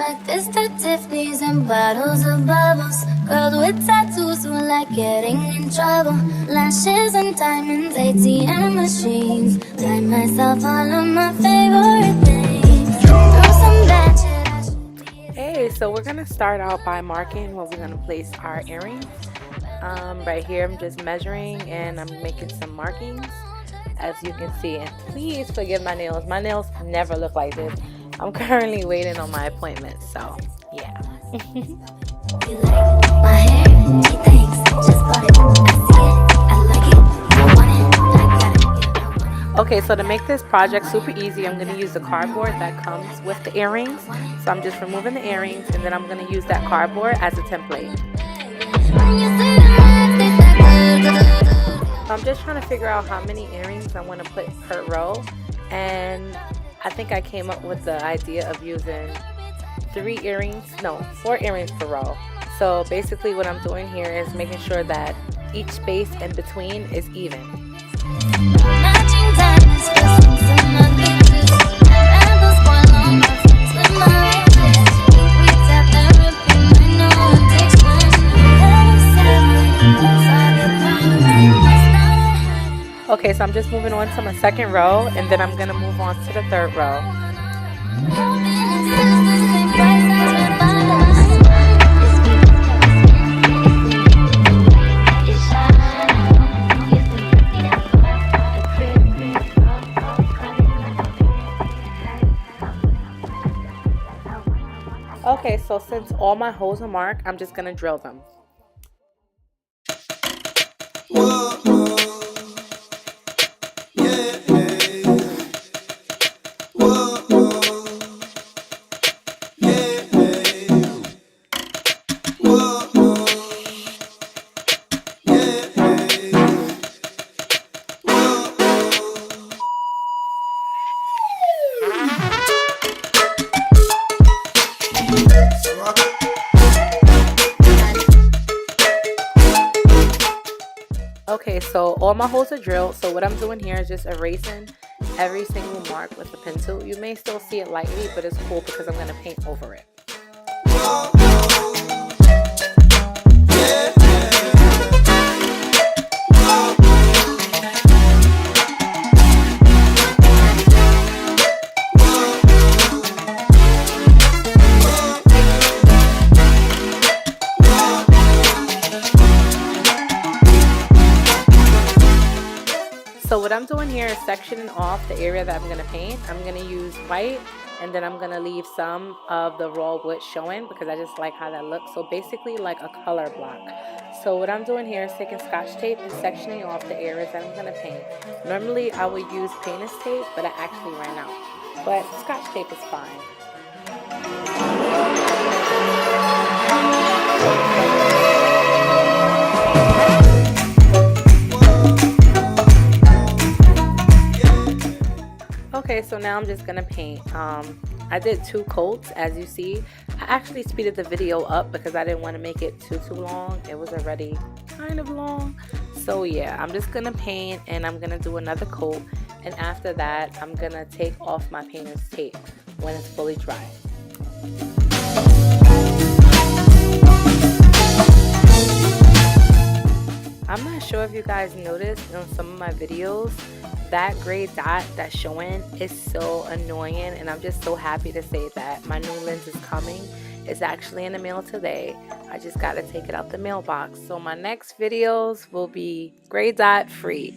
Breakfast at Tiffany's and bottles of bubbles. Girls with tattoos who like getting in trouble. Lashes and diamonds, ATM machines. Buy myself all of my favorite things. Throw some bad shit. Hey, so we're gonna start out by marking where we're gonna place our earrings. Right here I'm just measuring and I'm making some markings, as you can see. And please forgive my nails. My nails never look like this. I'm currently waiting on my appointment, so yeah. Okay, so to make this project super easy, I'm going to use the cardboard that comes with the earrings. So I'm just removing the earrings and then I'm going to use that cardboard as a template. I'm just trying to figure out how many earrings I want to put per row, and I think I came up with the idea of using 4 earrings per row. So basically what I'm doing here is making sure that each space in between is even. Okay, so I'm just moving on to my second row, and then I'm gonna move on to the third row. Okay, so since all my holes are marked, I'm just gonna drill them. Okay, so all my holes are drilled. So what I'm doing here is just erasing every single mark with the pencil. You may still see it lightly, but it's cool because I'm going to paint over it. So what I'm doing here is sectioning off the area that I'm going to paint. I'm going to use white, and then I'm going to leave some of the raw wood showing because I just like how that looks. So basically like a color block. So what I'm doing here is taking Scotch tape and sectioning off the areas that I'm going to paint. Normally I would use painter's tape, but I actually ran out. But Scotch tape is fine. Okay, so now I'm just gonna paint. I did 2 coats, as you see. I actually speeded the video up because I didn't want to make it too long. It was already kind of long. So yeah, I'm just gonna paint and I'm gonna do another coat, and after that I'm gonna take off my painter's tape when it's fully dry. I'm not sure if you guys noticed in some of my videos, that gray dot that's showing is so annoying, and I'm just so happy to say that my new lens is coming. It's actually in the mail today. I just got to take it out the mailbox. So my next videos will be gray dot free.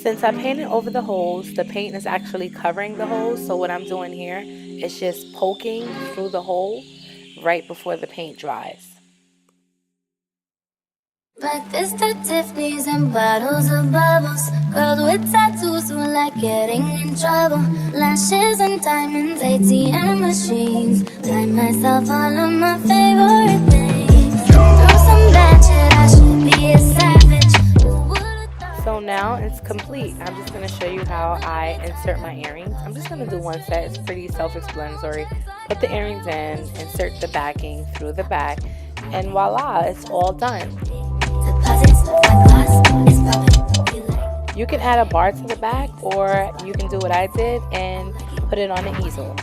Since I painted over the holes, the paint is actually covering the holes. So what I'm doing here is just poking through the hole right before the paint dries. Breakfast at Tiffany's and bottles of bubbles. Girls with tattoos who like getting in trouble. Lashes and diamonds, ATM machines. Buy myself all of my favorite things. Throw some bad shit, I should be a savage. So now it's complete. I'm just going to show you how I insert my earrings. I'm just going to do one set. It's pretty self-explanatory. Put the earrings in, insert the backing through the back, And voila, it's all done. You can add a bar to the back, or you can do what I did and put it on the easel.